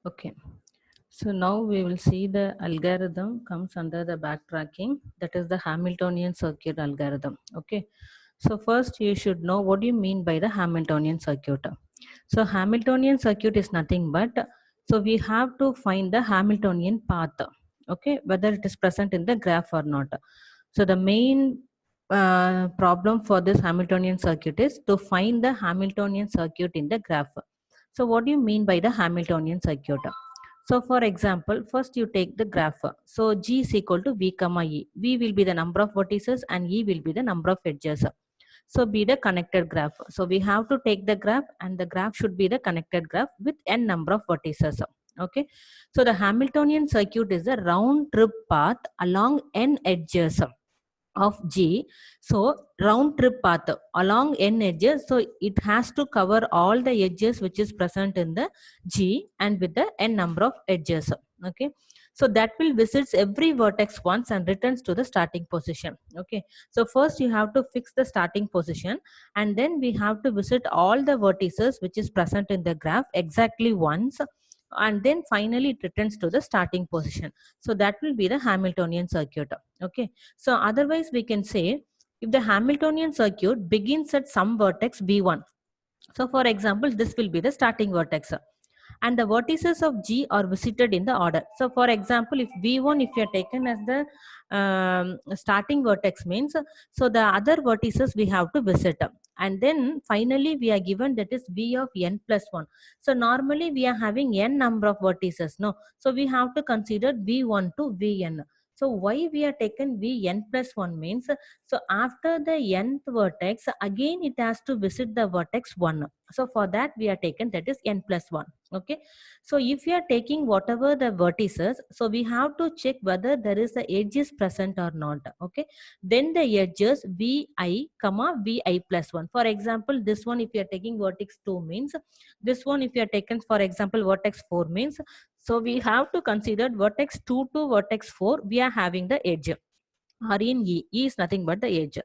Okay. So now we will see the algorithm comes under the backtracking, that is the Hamiltonian circuit algorithm. Okay. So first you should know what do you mean by the Hamiltonian circuit. So Hamiltonian circuit is nothing but, so we have to find the Hamiltonian path. Okay, whether it is present in the graph or not. So the main problem for this Hamiltonian circuit is to find the Hamiltonian circuit in the graph. So what do you mean by the Hamiltonian circuit? So for example, first you take the graph. So G is equal to V comma E. V will be the number of vertices and E will be the number of edges. So be the connected graph. So we have to take the graph and the graph should be the connected graph with n number of vertices. Okay. So the Hamiltonian circuit is a round trip path along n edges of G. So round trip path along n edges. So it has to cover all the edges which is present in the G and with the n number of edges. Okay. So that will visits every vertex once and returns to the starting position. Okay. So first you have to fix the starting position and then we have to visit all the vertices which is present in the graph exactly once and then finally it returns to the starting position. So that will be the Hamiltonian circuit. Okay. So otherwise we can say if the Hamiltonian circuit begins at some vertex V1. So for example, this will be the starting vertex and the vertices of G are visited in the order. So for example, if V1, if you are taken as the starting vertex means, so the other vertices we have to visit. And then finally we are given that is V of n plus 1. So normally we are having n number of vertices. No. So we have to consider V1 to Vn. So why we are taken Vn plus 1 means, so after the nth vertex, again it has to visit the vertex 1. So for that we are taken that is n plus 1. Okay. So if you are taking whatever the vertices, so we have to check whether there is the edges present or not. Okay. Then the edges vi comma vi plus 1. For example, this one if you are taking vertex 2 means, this one if you are taken for example vertex 4 means, so we have to consider vertex 2 to vertex 4 we are having the edge or in E. E is nothing but the edge.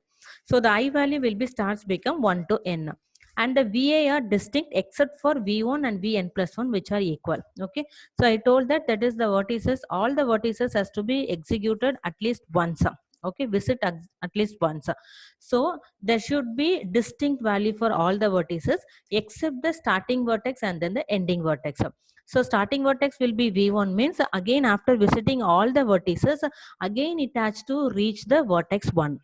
So the I value will be starts become 1 to n. And the VA are distinct except for V1 and Vn plus 1 which are equal. Okay. So I told that is the vertices. All the vertices has to be executed at least once. Okay. Visit at least once. So there should be distinct value for all the vertices except the starting vertex and then the ending vertex. So starting vertex will be V1 means again after visiting all the vertices, again it has to reach the vertex 1.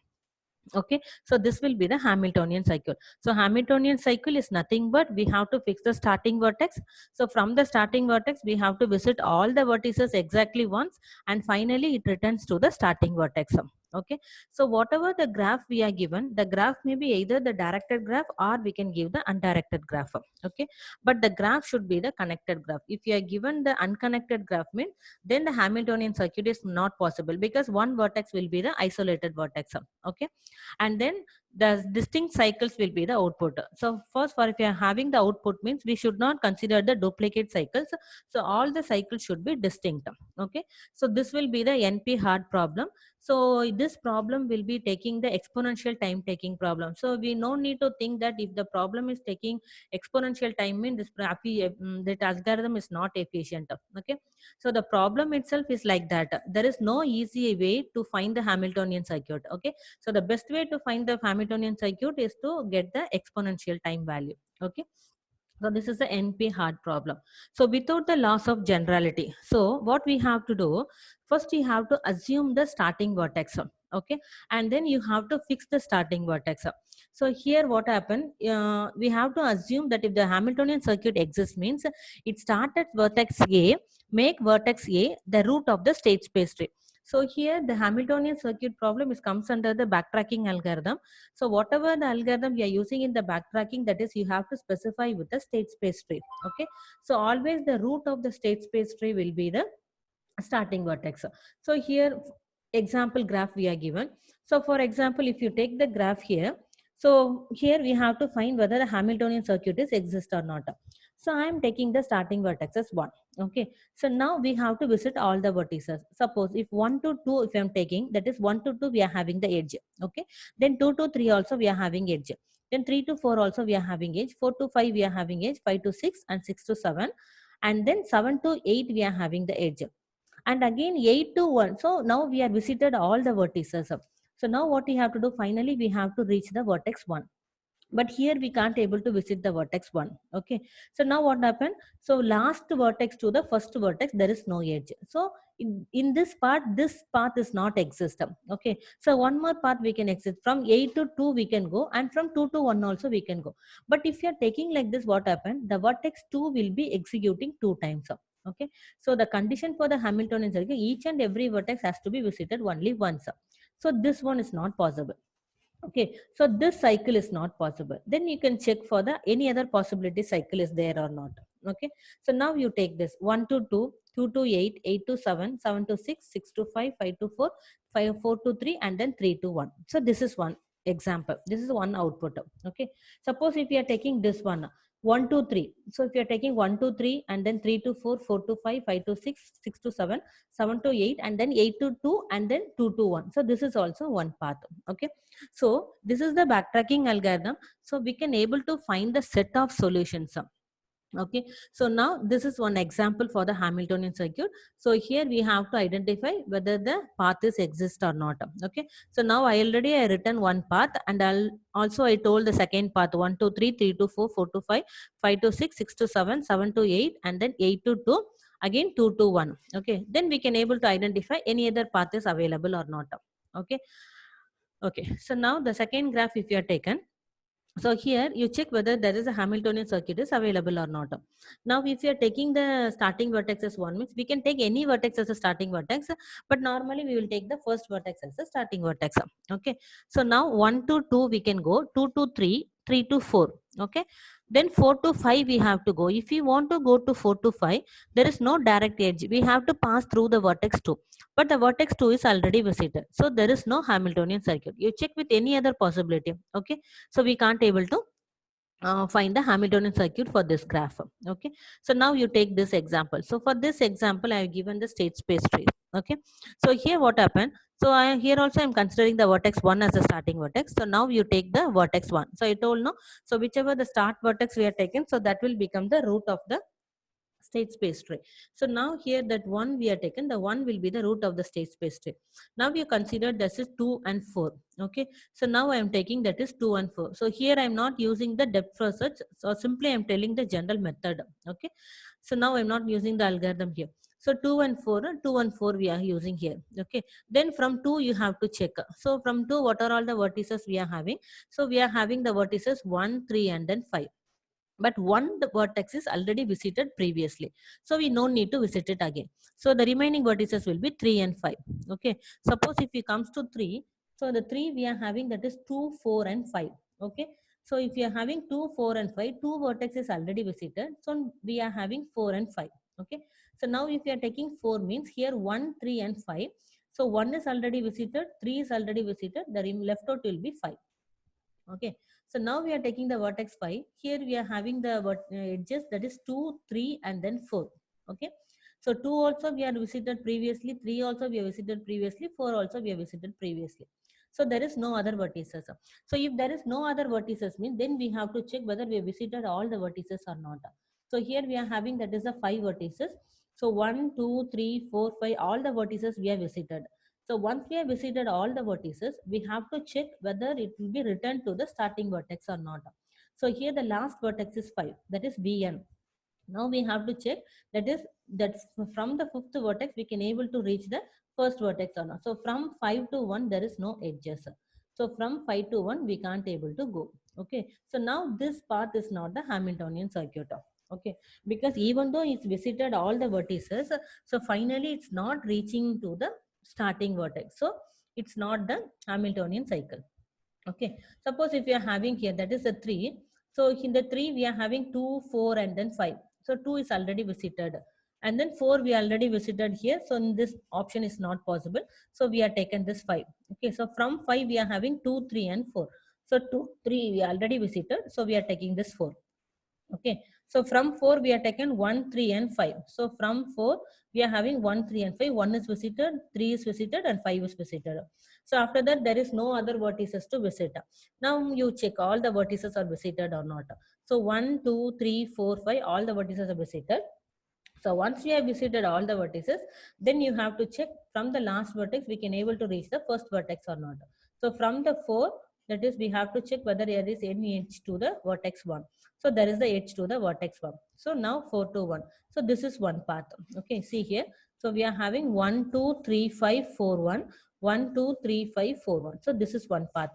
Okay. So this will be the Hamiltonian cycle. So Hamiltonian cycle is nothing but we have to fix the starting vertex. So from the starting vertex we have to visit all the vertices exactly once and finally it returns to the starting vertex. Okay. So whatever the graph we are given, the graph may be either the directed graph or we can give the undirected graph. Okay. But the graph should be the connected graph. If you are given the unconnected graph means, then the Hamiltonian circuit is not possible because one vertex will be the isolated vertex. Okay. And then the distinct cycles will be the output. So first, for if you are having the output means we should not consider the duplicate cycles. So all the cycles should be distinct. Okay. So this will be the NP hard problem. So this problem will be taking the exponential time taking problem. So we no need to think that if the problem is taking exponential time means that algorithm is not efficient. Okay. So the problem itself is like that. There is no easy way to find the Hamiltonian circuit. Okay. So the best way to find the Hamiltonian circuit is to get the exponential time value. Okay. So this is the NP hard problem. So without the loss of generality, so what we have to do, first you have to assume the starting vertex. Okay. And then you have to fix the starting vertex. So here what happened, we have to assume that if the Hamiltonian circuit exists means it starts at vertex A, make vertex A the root of the state space tree. So here the Hamiltonian circuit problem is comes under the backtracking algorithm. So whatever the algorithm we are using in the backtracking, that is you have to specify with the state space tree. Okay. So always the root of the state space tree will be the starting vertex. So here example graph we are given. So for example, if you take the graph here, so here we have to find whether the Hamiltonian circuit is exist or not. So I am taking the starting vertex as 1. Okay. So now we have to visit all the vertices. Suppose if 1 to 2, if I am taking, that is 1 to 2, we are having the edge. Okay. Then 2 to 3 also we are having edge. Then 3 to 4 also we are having edge. 4 to 5 we are having edge. 5 to 6 and 6 to 7. and then 7 to 8 we are having the edge, and again 8 to 1. So now we are visited all the vertices. So now what we have to do, finally we have to reach the vertex 1, but here we can't able to visit the vertex 1. Okay, so now what happened, so last vertex to the first vertex there is no edge. So in this part, this path is not exist. Okay, so one more path we can exit, from 8 to 2 we can go, and from 2 to 1 also we can go. But if you are taking like this, what happened, the vertex 2 will be executing 2 times. Okay, so the condition for the Hamiltonian circle, each and every vertex has to be visited only once. So this one is not possible. Okay, so this cycle is not possible. Then you can check for the any other possibility cycle is there or not. Okay, so now you take this 1 to 2, 2 to 8, 8 to 7, 7 to 6, 6 to 5, 5 to 4, 5, 4 to 3, and then 3 to 1. So this is one example. This is one output. Okay, suppose if you are taking this one, 1 to 3. So if you are taking 1 to 3, and then 3 to 4, 4 to 5, 5 to 6, 6 to 7, 7 to 8, and then 8 to 2, and then 2 to 1. So this is also one path. Okay, so this is the backtracking algorithm. So we can able to find the set of solutions. Okay, so now this is one example for the Hamiltonian circuit. So here we have to identify whether the path is exist or not. Okay, so now I written one path, and I told the second path 1 to 3, 3 to 4, 4 to 5, 5 to 6, 6 to 7, 7 to 8, and then 8 to 2, again 2 to 1. Okay, then we can able to identify any other path is available or not. Okay, okay, so now the second graph if you are taken, so here you check whether there is a Hamiltonian circuit is available or not. Now if you are taking the starting vertex as 1, means we can take any vertex as a starting vertex, but normally we will take the first vertex as a starting vertex. Okay, so now 1 to 2 we can go, 2 to 3, 3 to 4. Okay, then 4 to 5 we have to go. If you want to go to 4 to 5, there is no direct edge, we have to pass through the vertex 2, but the vertex 2 is already visited, so there is no Hamiltonian circuit. You check with any other possibility. Okay, so we can't able to find the Hamiltonian circuit for this graph. Okay, so now you take this example. So for this example I have given the state space tree. Okay, so here what happened, so here also I'm considering the vertex 1 as a starting vertex. So now you take the vertex 1. So I told no, so whichever the start vertex we are taken, so that will become the root of the state space tree. So now here that one we are taken, the one will be the root of the state space tree. Now we consider this is 2 and 4. Okay, so now I am taking that is 2 and 4. So here I am not using the depth first search, so simply I am telling the general method. Okay, so now I am not using the algorithm here. So 2 and 4, 2 and 4 we are using here. Okay, then from 2 you have to check. So from 2 what are all the vertices we are having? So we are having the vertices 1, 3, and then 5, but one the vertex is already visited previously, so we no need to visit it again. So the remaining vertices will be 3 and 5. Okay, suppose if it comes to 3, so the 3 we are having, that is 2, 4, and 5. Okay, so if you are having 2, 4, and 5, two vertexes already visited, so we are having 4 and 5. Okay, so now if you are taking 4, means here 1, 3, and 5, so 1 is already visited, 3 is already visited, the left out will be 5. Okay, so now we are taking the vertex 5. Here we are having the edges, that is 2, 3, and then 4. Okay, so 2 also we are visited previously, 3 also we have visited previously, 4 also we have visited previously. So there is no other vertices. So if there is no other vertices, means then we have to check whether we have visited all the vertices or not. So here we are having, that is the 5 vertices. So 1, 2, 3, 4, 5, all the vertices we have visited. So once we have visited all the vertices, we have to check whether it will be returned to the starting vertex or not. So here the last vertex is 5, that is Bn. Now we have to check that is that from the fifth vertex we can able to reach the first vertex or not. So from 5 to 1 there is no edges. So from 5 to 1 we can't able to go. Okay, so now this path is not the Hamiltonian circuit. Okay, because even though it's visited all the vertices, so finally it's not reaching to the starting vertex, so it's not the Hamiltonian cycle. Okay, suppose if you are having here, that is a 3, so in the 3 we are having 2, 4, and then 5. So 2 is already visited, and then 4 we already visited here, so in this option is not possible, so we are taken this 5. Okay, so from 5 we are having 2, 3, and 4. So 2, 3 we already visited, so we are taking this 4. Okay, so from 4 we are taken 1, 3, and 5. So from 4 we are having 1, 3, and 5. 1 is visited, 3 is visited, and 5 is visited. So after that there is no other vertices to visit. Now you check all the vertices are visited or not. So 1, 2, 3, 4, 5, all the vertices are visited. So once we have visited all the vertices, then you have to check from the last vertex we can able to reach the first vertex or not. So from the 4, that is we have to check whether there is any edge to the vertex 1. So there is the edge to the vertex 1. So now 4 to 1. So this is one path. Okay, see here. So we are having 1, 2, 3, 5, 4, 1. 1, 2, 3, 5, 4, 1. So this is one path.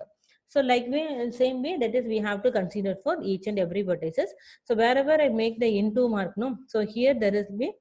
So like way, same way, that is we have to consider for each and every vertices. So wherever I make the into mark, no, so here there is be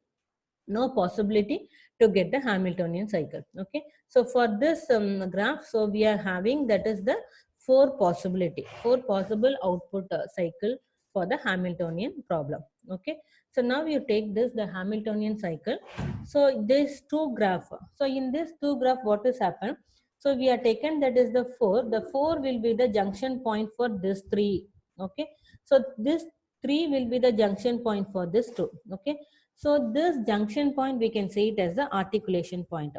no possibility to get the Hamiltonian cycle. Okay, so for this graph, so we are having, that is the 4 possible output cycle for the Hamiltonian problem. Okay, so now you take this, the Hamiltonian cycle. So this two graph, so in this two graph what has happened, so we are taken, that is the 4, the 4 will be the junction point for this 3. Okay, so this 3 will be the junction point for this 2. Okay, so this junction point we can say it as the articulation point.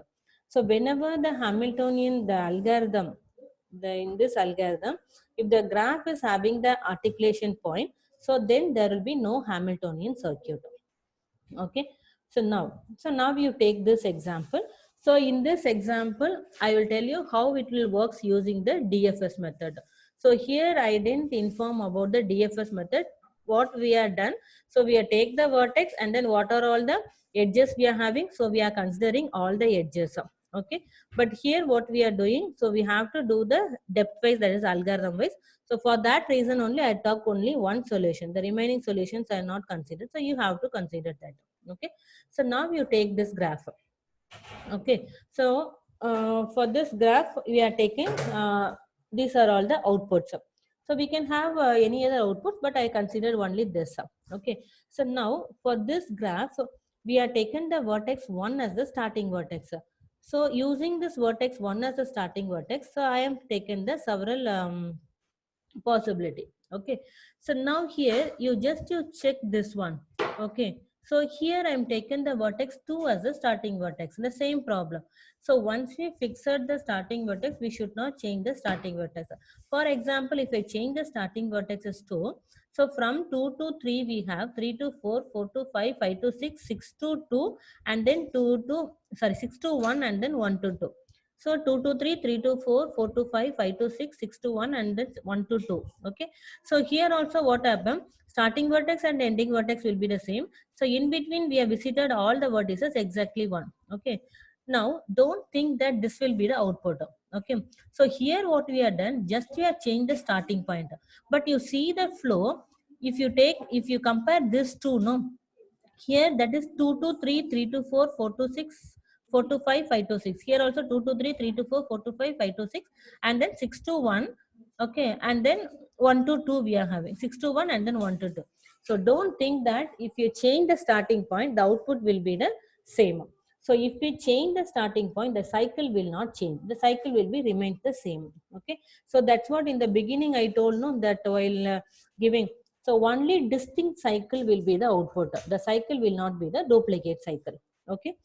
So whenever the Hamiltonian, the algorithm, in this algorithm, if the graph is having the articulation point, so then there will be no Hamiltonian circuit. Okay, so now you take this example. So in this example, I will tell you how it will works using the DFS method. So here I didn't inform about the DFS method. What we are done, so we are take the vertex and then what are all the edges we are having, so we are considering all the edges. Okay, but here what we are doing, so we have to do the depth wise, that is algorithm wise. So for that reason only I took only one solution, the remaining solutions are not considered, so you have to consider that. Okay, so now you take this graph. Okay, so for this graph we are taking these are all the outputs. So we can have any other outputs, but I consider only this. Okay, so now for this graph we are taken the vertex 1 as the starting vertex. So using this vertex 1 as the starting vertex, so I am taken the several possibility. Okay, so now here you check this one. Okay, so here I'm taken the vertex 2 as the starting vertex, the same problem. So once we fixed the starting vertex, we should not change the starting vertex. For example, if I change the starting vertex as 2, so from 2 to 3 we have 3 to 4, 4 to 5, 5 to 6, 6 to 2, and then 2 to, sorry, 6 to 1, and then 1 to 2. So 2 to 3, 3 to 4, 4 to 5, 5 to 6, 6 to 1, and then 1 to 2. Okay. So here also what happened? Starting vertex and ending vertex will be the same. So in between we have visited all the vertices exactly 1. Okay. Now don't think that this will be the output. Okay. So here what we have done, just we have changed the starting point. But you see the flow, if you compare this two, no, here that is 2 to 3, 3 to 4, 4 to 6, 4 to 5, 5 to 6. Here also 2 to 3, 3 to 4, 4 to 5, 5 to 6, and then 6 to 1. Okay, and then 1 to 2 we are having, 6 to 1 and then 1 to 2. So don't think that if you change the starting point, the output will be the same. So if we change the starting point, the cycle will not change. The cycle will be remain the same. Okay, so that's what in the beginning I told, no, that while giving, so only distinct cycle will be the output. The cycle will not be the duplicate cycle. Okay.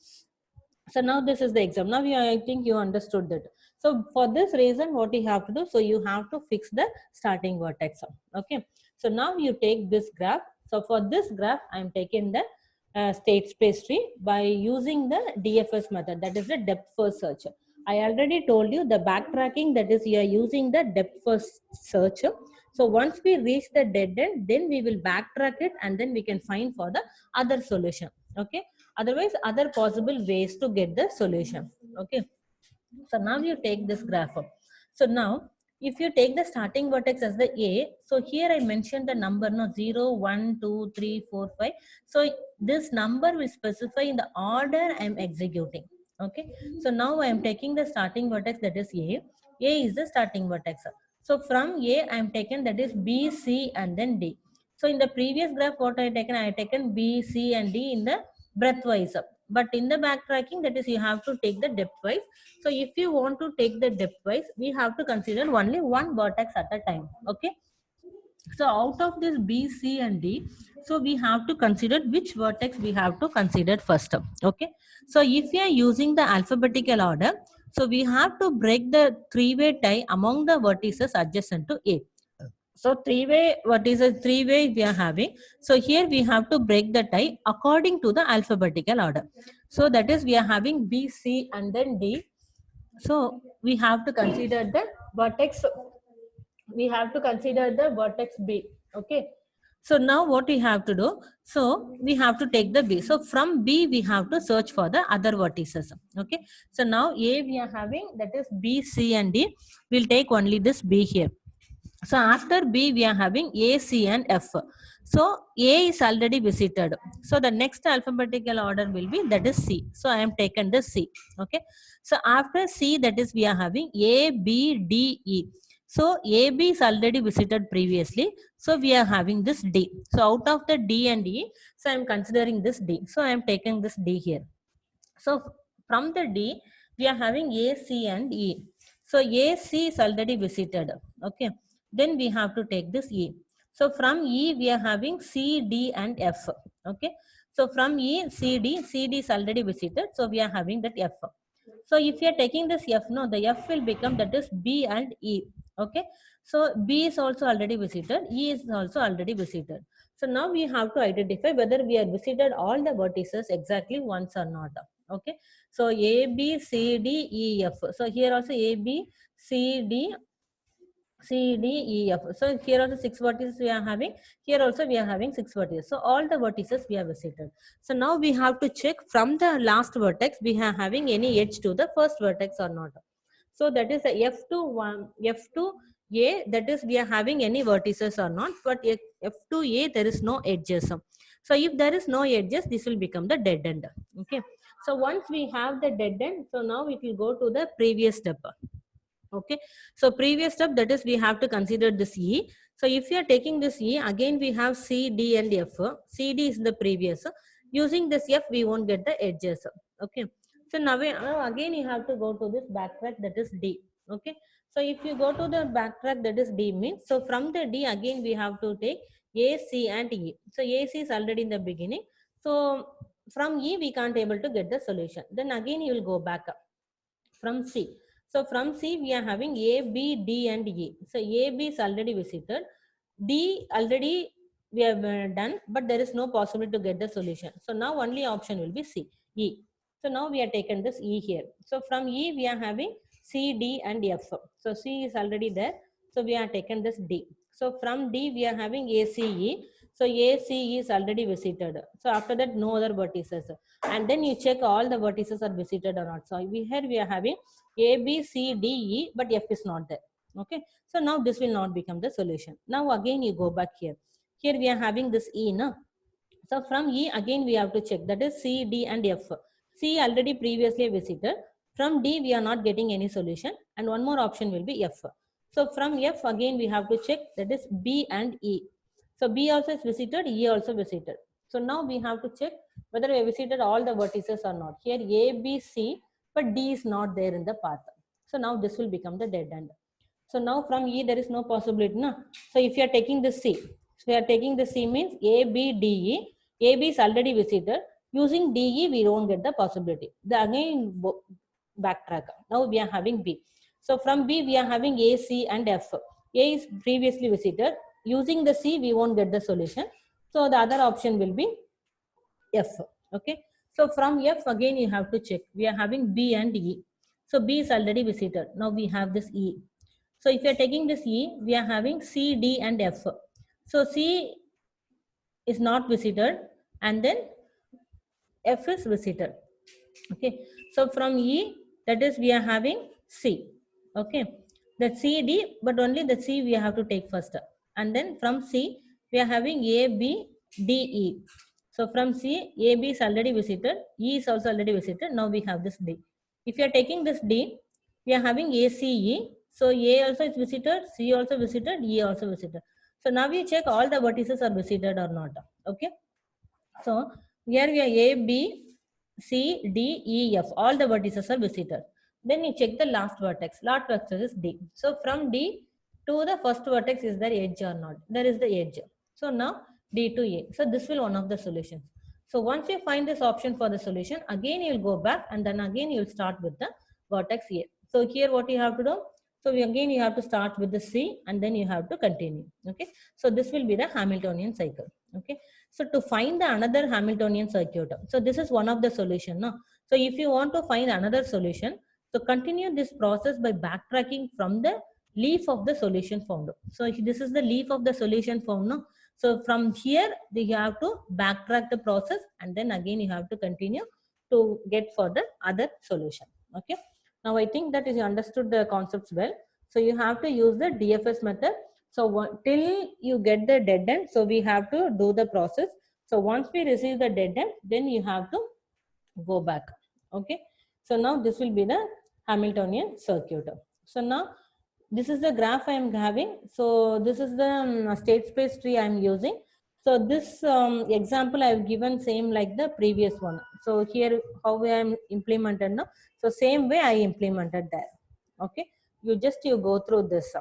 So now this is the exam. Now I think you understood that. So for this reason, what you have to do, so you have to fix the starting vertex. Okay. So now you take this graph. So for this graph, I am taking the state space tree by using the DFS method, that is the depth first search. I already told you the backtracking, that is you are using the depth first search. So once we reach the dead end, then we will backtrack it and then we can find for the other solution. Okay, otherwise other possible ways to get the solution. Okay, so now you take this graph up. So now if you take the starting vertex as the A, so here I mentioned the number, no, 0, 1, 2, 3, 4, 5. So this number will specify in the order I am executing. Okay, so now I am taking the starting vertex, that is A. A is the starting vertex. So from A I am taken, that is B, C, and then D. So in the previous graph what I had taken B, C, and D in the breadth wise. But in the backtracking, that is you have to take the depth wise. So if you want to take the depth wise, we have to consider only one vertex at a time. Okay. So out of this B, C, and D, so we have to consider which vertex we have to consider first. Okay. So if we are using the alphabetical order, so we have to break the three-way tie among the vertices adjacent to A. So three-way, what is a three-way we are having? So here we have to break the tie according to the alphabetical order. So that is we are having B, C and then D. So we have to consider the vertex. We have to consider the vertex B. Okay. So now what we have to do? So we have to take the B. So from B we have to search for the other vertices. Okay. So now A we are having, that is B, C and D. We'll take only this B here. So after B, we are having A, C and F. So A is already visited. So the next alphabetical order will be, that is C. So I am taken the C. Okay. So after C, that is we are having A, B, D, E. So AB is already visited previously. So we are having this D. So out of the D and E, so I am considering this D. So I am taking this D here. So from the D, we are having A, C and E. So A, C is already visited. Okay. Then we have to take this E. So from E, we are having C, D and F. Okay. So from E, C, D is already visited. So we are having that F. So if you are taking this F, no, the F will become, that is B and E. Okay. So B is also already visited. E is also already visited. So now we have to identify whether we are visited all the vertices exactly once or not. Okay. So A, B, C, D, E, F. So here also A, B, C, D, C, D, E, F. So here also 6 vertices we are having. Here also we are having 6 vertices. So all the vertices we have visited. So now we have to check from the last vertex we are having any edge to the first vertex or not. So that is the F2 A, that is we are having any vertices or not, but F2A there is no edges. So if there is no edges, this will become the dead end. Okay. So once we have the dead end, so now it will go to the previous step. Okay. So previous step, that is we have to consider this E. So if you are taking this E, again we have C, D and F. C, D is the previous. Using this F, we won't get the edges. Okay. So now again you have to go to this backtrack, that is D. Okay. So if you go to the backtrack, that is D means, so from the D again we have to take A, C and E. So A, C is already in the beginning. So from E we can't able to get the solution. Then again you will go back up from C. So from C we are having A, B, D and E. So A, B is already visited. D already we have done, but there is no possibility to get the solution. So now only option will be C, E. So now we are taken this E here. So from E we are having C, D and F. So C is already there. So we are taken this D. So from D we are having A, C, E. So A, C is already visited. So after that no other vertices. And then you check all the vertices are visited or not. So here we are having A, B, C, D, E, but F is not there. Okay. So now this will not become the solution. Now again you go back here. Here we are having this E. No? So from E again we have to check, that is C, D and F. C already previously visited. From D we are not getting any solution, and one more option will be F. So from F again we have to check, that is B and E. So B also is visited, E also visited. So now we have to check whether we have visited all the vertices or not. Here A, B, C, but D is not there in the path. So now this will become the dead end. So now from E there is no possibility. No? So if you are taking the C, so we are taking the C means A, B, D, E. A, B is already visited. Using D, E we don't get the possibility. The again backtrack. Now we are having B. So from B we are having A, C and F. A is previously visited. Using the C we won't get the solution. So the other option will be F. Okay. So from F again you have to check. We are having B and E. So B is already visited. Now we have this E. So if you are taking this E, we are having C, D and F. So C is not visited and then F is visited. Okay. So from E, that is we are having C. Okay. The C, D, but only the C we have to take first. And then from C, we are having A, B, D, E. So from C, A, B is already visited. E is also already visited. Now we have this D. If you are taking this D, we are having A, C, E. So A also is visited, C also visited, E also visited. So now we check all the vertices are visited or not. Okay. So here we are A, B, C, D, E, F. All the vertices are visited. Then you check the last vertex. Last vertex is D. So from D to the first vertex, is there edge or not? There is the edge. So now D to A. So this will one of the solutions. So once you find this option for the solution, again you will go back and then again you will start with the vertex A. So here what you have to do? So again, you have to start with the C and then you have to continue. Okay. So this will be the Hamiltonian cycle. Okay. So to find the another Hamiltonian circuit, so this is one of the solution. No? So if you want to find another solution, so continue this process by backtracking from the leaf of the solution found. So this is the leaf of the solution found. No? So from here, you have to backtrack the process and then again you have to continue to get for the other solution. Okay. Now I think that is you understood the concepts well. So you have to use the DFS method. So till you get the dead end, so we have to do the process. So once we receive the dead end, then you have to go back. Okay. So now this will be the Hamiltonian circuit. So now this is the graph I am having. So this is the state space tree I am using. So this example I have given same like the previous one. So here how I am implemented now. So same way I implemented there. Okay. You go through this.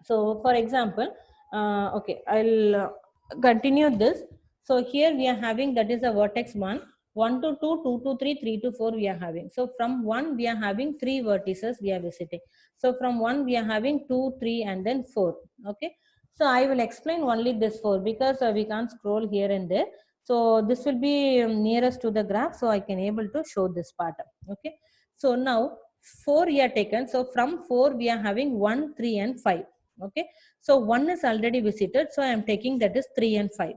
So for example, okay, I'll continue this. So here we are having that is a vertex 1, 1 to 2, 2 to 3, 3 to 4 we are having. So from 1 we are having 3 vertices we are visiting. So from 1 we are having 2, 3 and then 4. Okay. So I will explain only this 4 because we can't scroll here and there. So this will be nearest to the graph, so I can able to show this part. Okay. So now 4 we are taken. So from 4 we are having 1, 3 and 5. Okay. So 1 is already visited. So I am taking that is 3 and 5.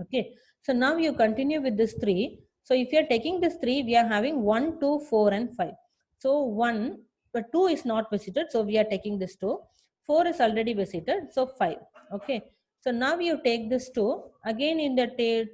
Okay. So now you continue with this 3. So if you are taking this 3, we are having 1, 2, 4 and 5. So 1, but 2 is not visited. So we are taking this 2. 4 is already visited. So 5. Okay. So now you take this 2. Again in the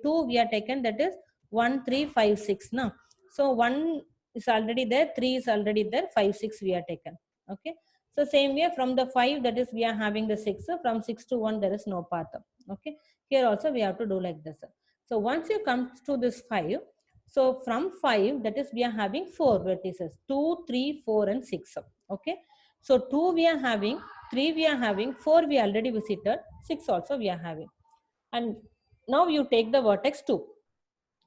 2 we are taken that is 1, 3, 5, 6. Now. So 1 is already there. 3 is already there. 5, 6 we are taken. Okay. So same way from the 5 that is we are having the 6. So from 6 to 1 there is no path. Okay. Here also we have to do like this. So once you come to this 5, so from 5 that is we are having 4 vertices 2, 3, 4 and 6. Okay. So 2 we are having, 3 we are having, 4 we already visited, 6 also we are having. And now you take the vertex 2.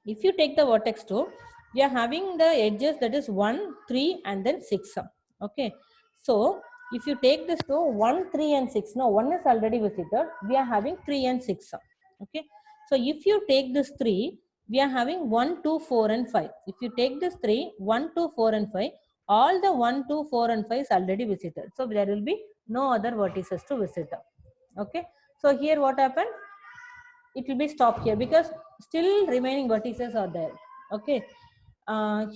If you take the vertex 2, we are having the edges that is 1, 3 and then 6. Okay. So if you take this to 1, 3 and 6, now 1 is already visited, we are having 3 and 6. Okay. So if you take this 3, we are having 1, 2, 4 and 5. If you take this 3, 1, 2, 4 and 5, all the 1, 2, 4 and 5 is already visited. So there will be no other vertices to visit. Okay. So here what happened? It will be stopped here because still remaining vertices are there. Okay.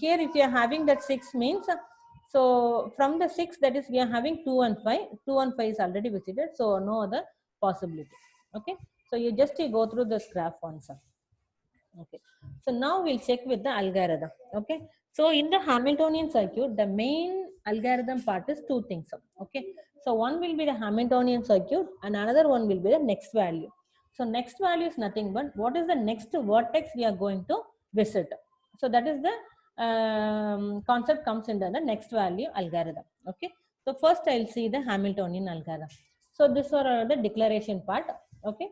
Here if you are having that 6 means, so from the 6 that is we are having 2 and 5. 2 and 5 is already visited. So no other possibility. Okay. So you go through this graph once. Okay. So now we'll check with the algorithm. Okay. So in the Hamiltonian circuit, the main algorithm part is 2 things. Okay. So one will be the Hamiltonian circuit and another one will be the next value. So next value is nothing but what is the next vertex we are going to visit. So that is the concept comes into the next value algorithm. Okay. So first I'll see the Hamiltonian algorithm. So this are the declaration part. Okay.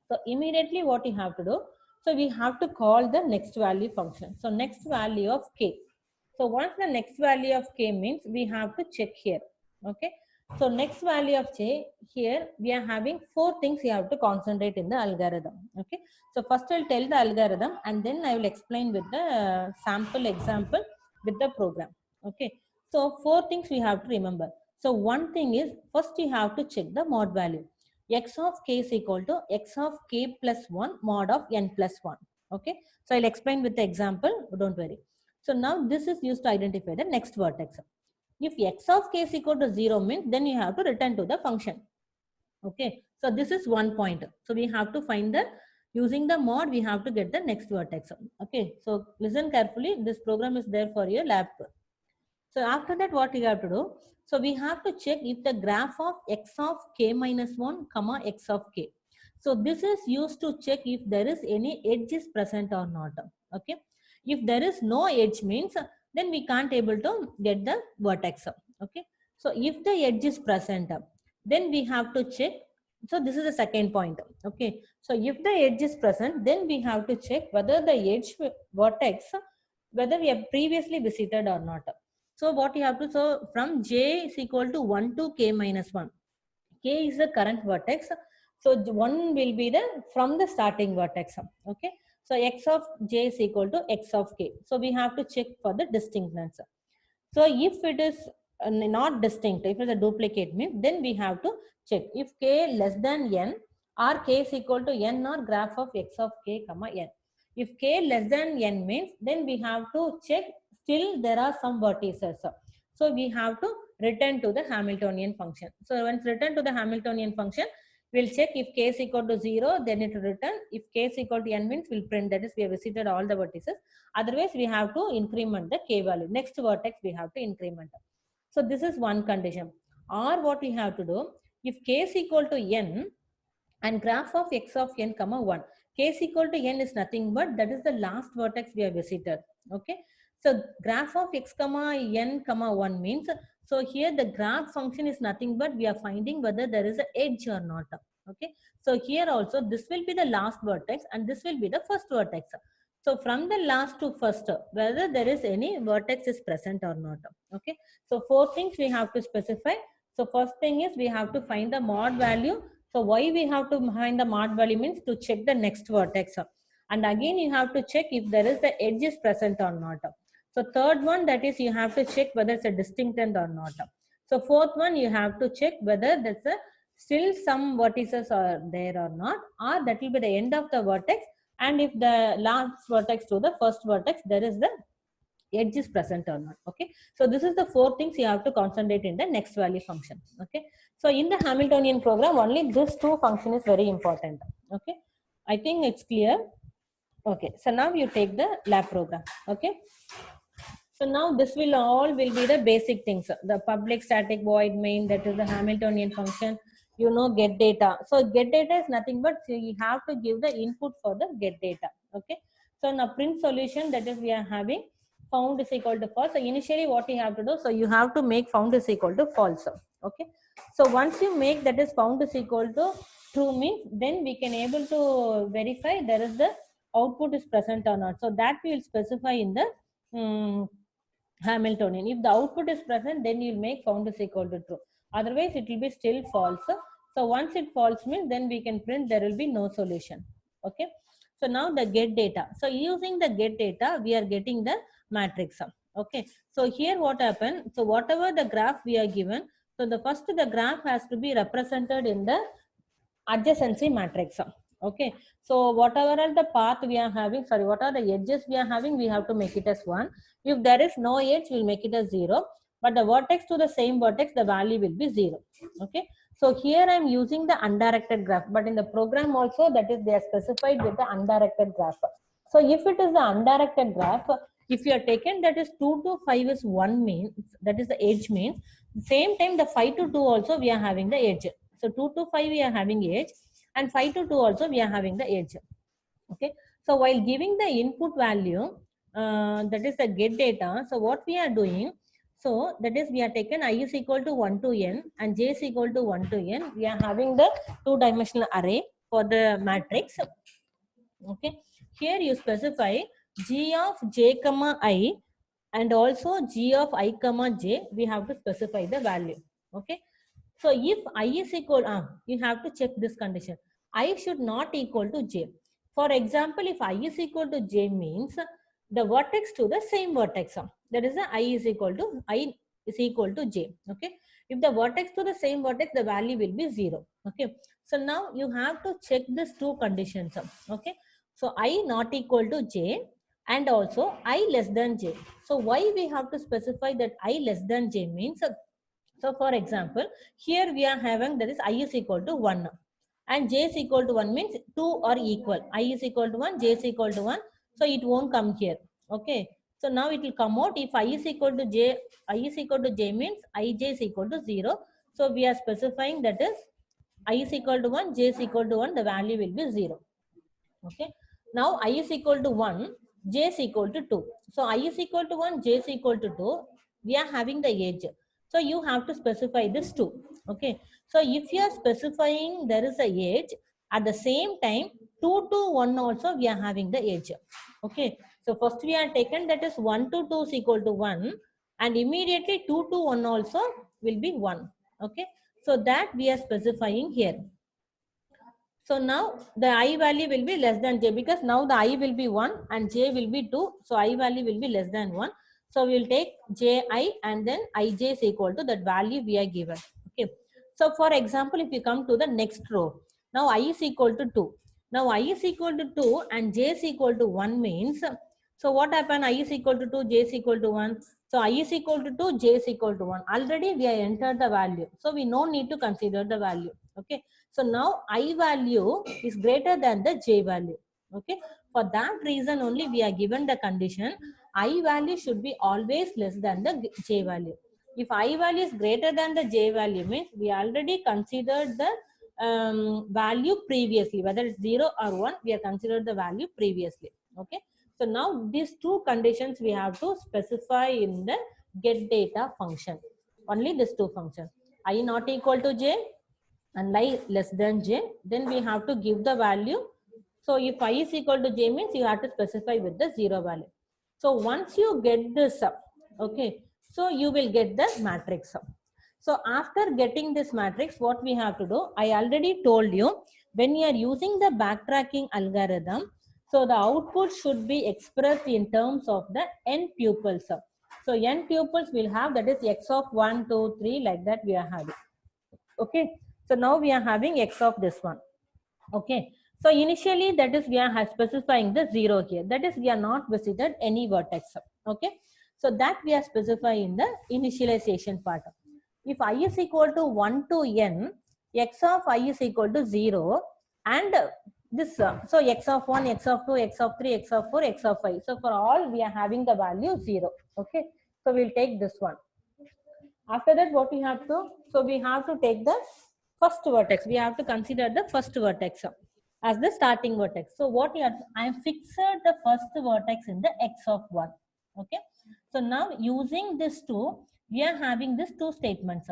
So immediately what you have to do, so we have to call the next value function. So next value of k. So once the next value of k means we have to check here. Okay. So next value of k, here we are having 4 things you have to concentrate in the algorithm. Okay. So first I'll tell the algorithm and then I will explain with the sample example with the program. Okay. So 4 things we have to remember. So one thing is first you have to check the mod value. X of k is equal to x of k plus 1 mod of n plus 1. Okay. So I'll explain with the example. Don't worry. So now this is used to identify the next vertex. If x of k is equal to 0 means then you have to return to the function. Okay. So this is one point. So we have to find the, using the mod, we have to get the next vertex. Okay. So listen carefully. This program is there for your lab. So after that, what you have to do? So we have to check if the graph of x of k minus 1 comma x of k. So this is used to check if there is any edge is present or not. Okay. If there is no edge means then we can't able to get the vertex. Okay. So if the edge is present, then we have to check. So this is the second point. Okay. So if the edge is present, then we have to check whether the edge vertex, whether we have previously visited or not. So what you have to, so from j is equal to 1 to k minus 1. K is the current vertex. So 1 will be the from the starting vertex. Okay. So x of j is equal to x of k. So we have to check for the distinctness. So if it is not distinct, if it is a duplicate means, then we have to check if k less than n or k is equal to n or graph of x of k comma n. If k less than n means, then we have to check still there are some vertices. So we have to return to the Hamiltonian function. So once return to the Hamiltonian function, we'll check if k is equal to 0, then it will return. If k is equal to n means we'll print, that is we have visited all the vertices. Otherwise, we have to increment the k value. Next vertex, we have to increment. So this is one condition. Or what we have to do, if k is equal to n and graph of x of n comma 1. K is equal to n is nothing but that is the last vertex we have visited. Okay. So graph of x comma n comma 1 means, so here the graph function is nothing but we are finding whether there is an edge or not. Okay. So here also this will be the last vertex and this will be the first vertex. So from the last to first, whether there is any vertex is present or not. Okay. So four things we have to specify. So first thing is we have to find the mod value. So why we have to find the mod value means to check the next vertex. And again you have to check if there is the edge is present or not. So third one, that is you have to check whether it's a distinct or not. So fourth one, you have to check whether there's a still some vertices are there or not, or that will be the end of the vertex. And if the last vertex to the first vertex, there is the edge is present or not. Okay. So this is the four things you have to concentrate in the next value function. Okay. So in the Hamiltonian program, only this two function is very important. Okay. I think it's clear. Okay. So now you take the lab program. Okay. So now this will all will be the basic things. The public static void main, that is the Hamiltonian function, you know, get data. So get data is nothing but you have to give the input for the get data. Okay. So now print solution, that is we are having found is equal to false. So initially what you have to do, so you have to make found is equal to false. Okay. So once you make that is found is equal to true means, then we can able to verify there is the output is present or not. So that we will specify in the Hamiltonian. If the output is present, then you'll make found is equal to true. Otherwise, it will be still false. So once it false means, then we can print there will be no solution. Okay. So now the get data. So using the get data, we are getting the matrix. Okay. So here what happened? So whatever the graph we are given, so the first the graph has to be represented in the adjacency matrix. Okay. So whatever are the path we are having, sorry, what are the edges we are having, we have to make it as 1. If there is no edge, we'll make it as 0. But the vertex to the same vertex, the value will be 0. Okay. So here I am using the undirected graph, but in the program also, that is they are specified with the undirected graph. So if it is the undirected graph, if you are taken that is 2 to 5 is 1 means, that is the edge means, same time the 5 to 2 also we are having the edge. So 2 to 5 we are having edge and 5 to 2 also we are having the edge. Okay. So while giving the input value, that is the get data. So what we are doing, so that is we are taken I is equal to 1 to n and j is equal to 1 to n. We are having the two-dimensional array for the matrix. Okay. Here you specify g of j comma I and also g of I comma j. We have to specify the value. Okay. So if I is equal, you have to check this condition. I should not equal to j. For example, if I is equal to j means the vertex to the same vertex. That is the I is equal to j. Okay. If the vertex to the same vertex, the value will be 0. Okay. So now you have to check these two conditions. Okay. So I not equal to j and also I less than j. So why we have to specify that I less than j means, so for example, here we are having that is I is equal to 1 and j is equal to 1 means 2 are equal. I is equal to 1, j is equal to 1. So it won't come here. Okay. So now it will come out if I is equal to j, I is equal to j means ij is equal to 0. So we are specifying that is I is equal to 1, j is equal to 1, the value will be 0. Okay. Now I is equal to 1, j is equal to 2. So I is equal to 1, j is equal to 2. We are having the edge. So you have to specify this 2. Okay. So if you are specifying there is a edge, at the same time 2 to 1 also we are having the edge. Okay. So first we are taken that is 1 to 2 is equal to 1 and immediately 2 to 1 also will be 1. Okay, so that we are specifying here. So now the I value will be less than j, because now the I will be 1 and j will be 2. So I value will be less than 1. So we will take ji and then ij is equal to that value we are given. Okay. So for example, if you come to the next row, now I is equal to 2. Now I is equal to 2 and j is equal to 1 means, so what happened? I is equal to 2, j is equal to 1. So I is equal to 2, j is equal to 1. Already we have entered the value. So we no need to consider the value. Okay. So now I value is greater than the j value. Okay. For that reason only we are given the condition I value should be always less than the j value. If I value is greater than the j value means we already considered the value previously, whether it's 0 or 1, we have considered the value previously. Okay. So now these two conditions we have to specify in the get data function. Only these two functions. I not equal to j and I less than j, then we have to give the value. So if I is equal to j means you have to specify with the 0 value. So once you get this up, okay, so you will get the matrix up. So after getting this matrix, what we have to do, I already told you, when you are using the backtracking algorithm, so the output should be expressed in terms of the n tuples. So n tuples will have, that is x of 1, 2, 3, like that we are having. Okay, so now we are having x of this one. Okay, so initially that is we are specifying the 0 here, that is we are not visited any vertex. Okay, so that we are specifying the initialization part. If I is equal to 1 to n, x of I is equal to 0, and this so x of 1, x of 2, x of 3, x of 4, x of 5. So for all we are having the value 0. Okay, so we'll take this one. After that, what we have to, so we have to take the first vertex. We have to consider the first vertex as the starting vertex. So what you have, I am fixed the first vertex in the x of 1. Okay. So now using this two, we are having this two statements.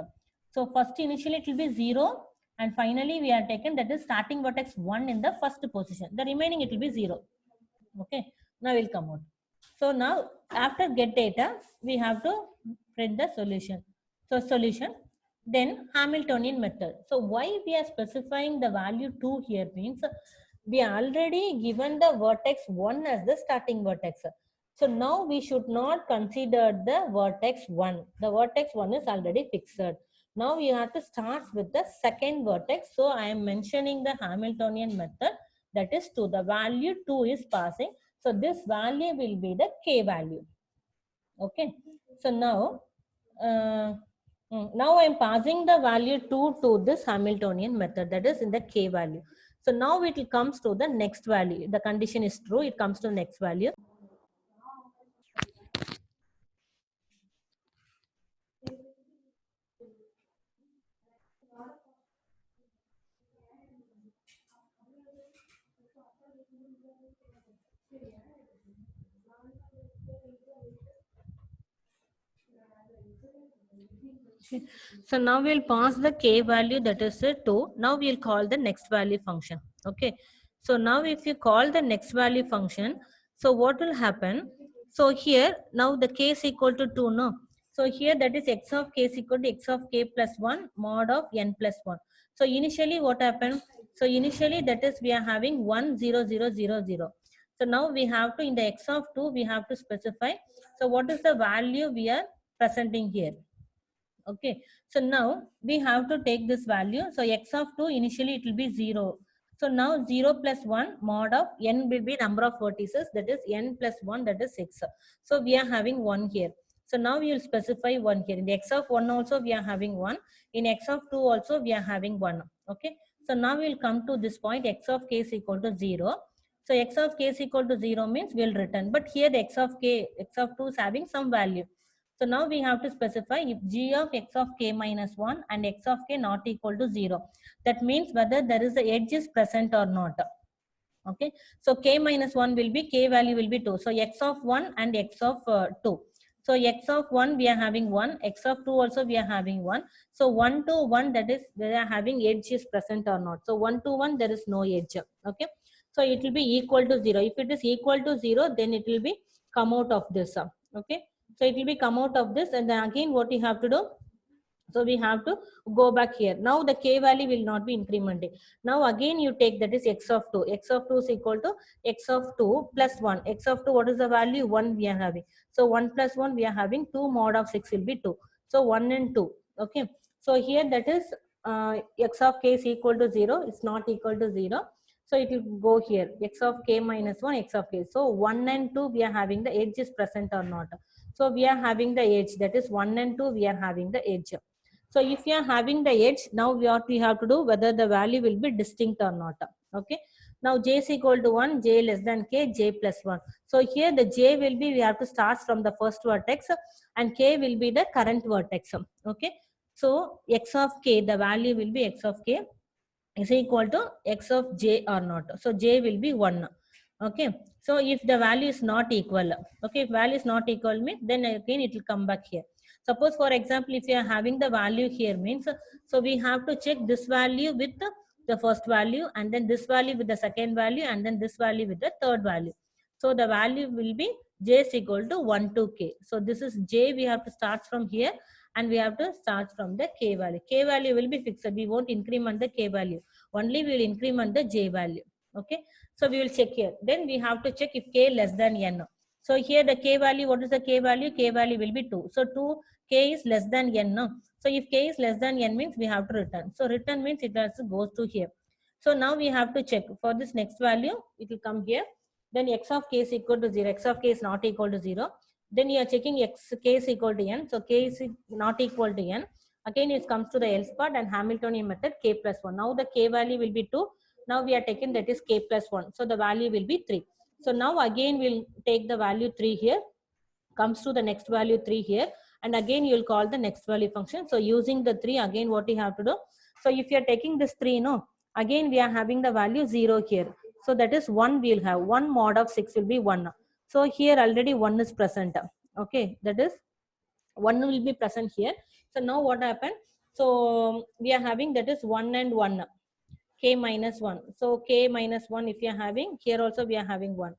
So first initially it will be 0 and finally we are taken, that is starting vertex 1 in the first position. The remaining it will be 0. Okay. Now we'll come out. So now after get data, we have to print the solution. So solution, then Hamiltonian method. So why we are specifying the value 2 here means we are already given the vertex 1 as the starting vertex. So now we should not consider the vertex 1. The vertex 1 is already fixed. Now you have to start with the second vertex. So I am mentioning the Hamiltonian method, that is 2. The value 2 is passing. So this value will be the k value. Okay. So now, now I am passing the value 2 to this Hamiltonian method, that is in the k value. So now it comes to the next value. The condition is true. It comes to the next value. So now we'll pass the k value, that is 2. Now we'll call the next value function. Okay. So now if you call the next value function, so what will happen? So here now the k is equal to 2, no? So here that is x of k is equal to x of k plus 1 mod of n plus 1. So initially what happened? So initially that is we are having 1 0 0 0 0. So now we have to, in the x of 2 we have to specify. So what is the value we are presenting here? Okay, so now we have to take this value. So x of 2 initially it will be 0. So now 0 plus 1 mod of n will be number of vertices, that is n plus 1, that is 6. So we are having 1 here. So now we will specify 1 here. In the x of 1 also we are having 1. In x of 2 also we are having 1. Okay, so now we will come to this point, x of k is equal to 0. So x of k is equal to 0 means we will return. But here the x of k, x of 2 is having some value. So now we have to specify if g of x of k minus 1 and x of k not equal to 0. That means whether there is the edge is present or not. Okay. So k minus 1 will be, k value will be 2. So x of 1 and x of 2. So x of 1 we are having 1, x of 2 also we are having 1. So 1 to 1, that is we are having edge is present or not. So 1 to 1 there is no edge. Okay. So it will be equal to 0. If it is equal to 0, then it will be come out of this. Okay. So it will be come out of this, and then again what you have to do, so we have to go back here. Now the k value will not be incrementing. Now again you take that is x of 2. X of 2 is equal to x of 2 plus 1. X of 2, what is the value? 1 we are having. So 1 plus 1 we are having 2 mod of 6 will be 2. So 1 and 2. Okay. So here that is x of k is equal to 0. It's not equal to 0. So it will go here. X of k minus 1, x of k. So 1 and 2 we are having the edge is present or not. So we are having the edge, that is 1 and 2 we are having the edge. So if you are having the edge, now what we have to do, whether the value will be distinct or not. Okay. Now j is equal to 1, j less than k, j plus 1. So here the j will be, we have to start from the first vertex, and k will be the current vertex. Okay. So x of k, the value will be x of k is equal to x of j or not. So j will be 1. Okay. So if the value is not equal, okay, if value is not equal means, then again it will come back here. Suppose for example, if you are having the value here means, so we have to check this value with the first value, and then this value with the second value, and then this value with the third value. So the value will be j is equal to 1 to k. So this is j, we have to start from here, and we have to start from the k value. K value will be fixed. We won't increment the k value. Only we will increment the j value. Okay. So we will check here. Then we have to check if k less than n. So here the k value, what is the k value? K value will be 2. So 2, k is less than n. No? So if k is less than n means we have to return. So return means it also goes to here. So now we have to check for this next value. It will come here. Then x of k is equal to 0. X of k is not equal to 0. Then you are checking x k is equal to n. So k is not equal to n. Again it comes to the else part and Hamiltonian method k plus 1. Now the k value will be 2. Now we are taking that is k plus 1. So the value will be 3. So now again we'll take the value 3 here, comes to the next value 3 here, and again you will call the next value function. So using the 3, again what you have to do, so if you are taking this 3, no, again we are having the value 0 here. So that is 1 we will have. 1 mod of 6 will be 1. So here already 1 is present. Okay, that is 1 will be present here. So now what happened? So we are having that is 1 and 1, k minus 1. So k minus 1 if you are having, here also we are having 1.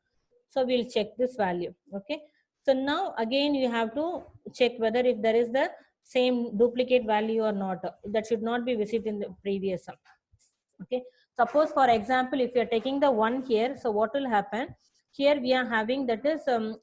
So we'll check this value. Okay. So now again you have to check whether if there is the same duplicate value or not. That should not be visited in the previous. Okay. Suppose for example, if you are taking the 1 here, so what will happen? Here we are having that is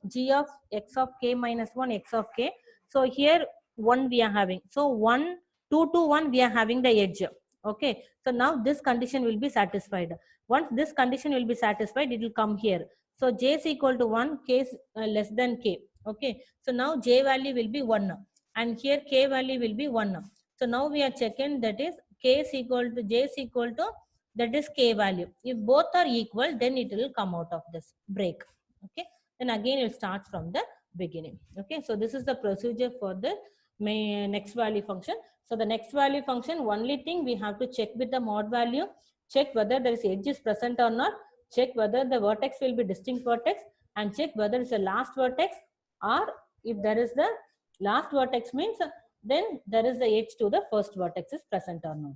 g of x of k minus 1 x of k. So here 1 we are having. So 1, 2 to 1 we are having the edge. Okay. So now this condition will be satisfied. Once this condition will be satisfied, it will come here. So j is equal to 1, k is less than k. Okay. So now j value will be 1. And here k value will be 1. So now we are checking that is k is equal to j is equal to that is k value. If both are equal, then it will come out of this break. Okay. Then again it starts from the beginning. Okay. So this is the procedure for the next value function. So the next value function, only thing we have to check with the mod value, check whether there is edge is present or not, check whether the vertex will be distinct vertex, and check whether it's a last vertex, or if there is the last vertex means then there is the edge to the first vertex is present or not.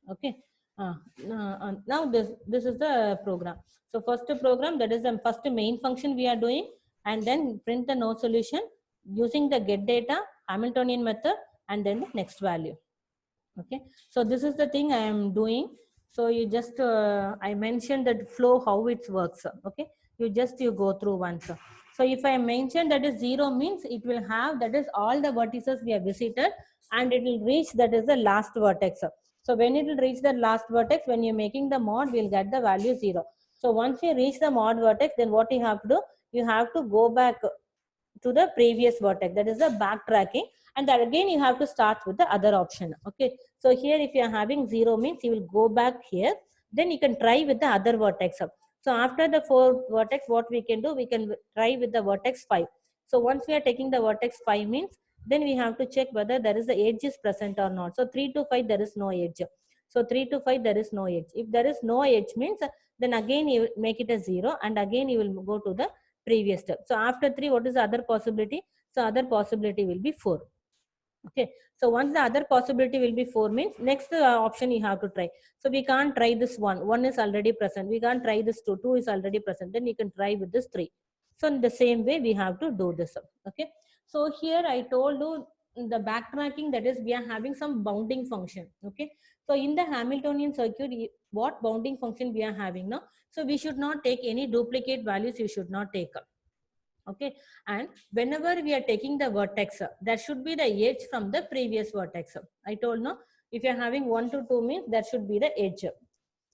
Okay. Now this is the program. So first program, that is the first main function we are doing, and then print the no solution using the get data Hamiltonian method, and then the next value. Okay. So this is the thing I am doing. So you just I mentioned that flow how it works. Okay. You go through once. So if I mention that is 0 means it will have that is all the vertices we have visited, and it will reach that is the last vertex. So when it will reach the last vertex, when you're making the mod, we'll get the value 0. So once you reach the mod vertex, then what you have to do, you have to go back to the previous vertex. That is the backtracking, and that again you have to start with the other option. Okay. So here if you are having 0 means you will go back here, then you can try with the other vertex. So after the 4 vertex, what we can do, we can try with the vertex 5. So once we are taking the vertex 5 means, then we have to check whether there is the edge is present or not. So 3 to 5 there is no edge. So 3 to 5 there is no edge. If there is no edge means, then again you make it a 0, and again you will go to the previous step. So after 3, what is the other possibility? So other possibility will be 4. Okay. So once the other possibility will be 4 means, next option you have to try. So we can't try this 1. 1 is already present. We can't try this 2. 2 is already present. Then you can try with this 3. So in the same way we have to do this. Okay. So here I told you the backtracking, that is we are having some bounding function. Okay. So in the Hamiltonian circuit, what bounding function we are having now? So we should not take any duplicate values. You should not take. Okay. And whenever we are taking the vertex, there should be the edge from the previous vertex. I told no, if you are having 1 to 2 means that should be the edge.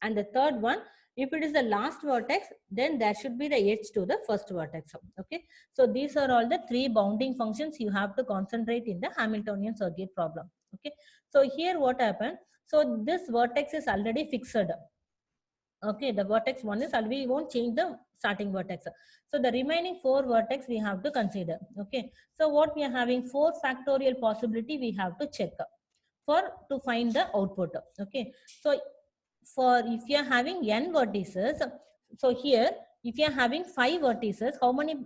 And the third one, if it is the last vertex, then there should be the edge to the first vertex. Okay. So these are all the three bounding functions you have to concentrate in the Hamiltonian circuit problem. Okay. So here what happened? So this vertex is already fixed. Okay, the vertex one is already, we won't change the starting vertex. So the remaining four vertex we have to consider. Okay, so what we are having, 4 factorial possibility we have to check for to find the output. Okay, so for if you are having n vertices, so here if you are having 5 vertices, how many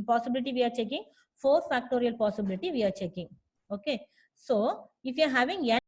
possibility we are checking? 4 factorial possibility we are checking. Okay, so if you are having n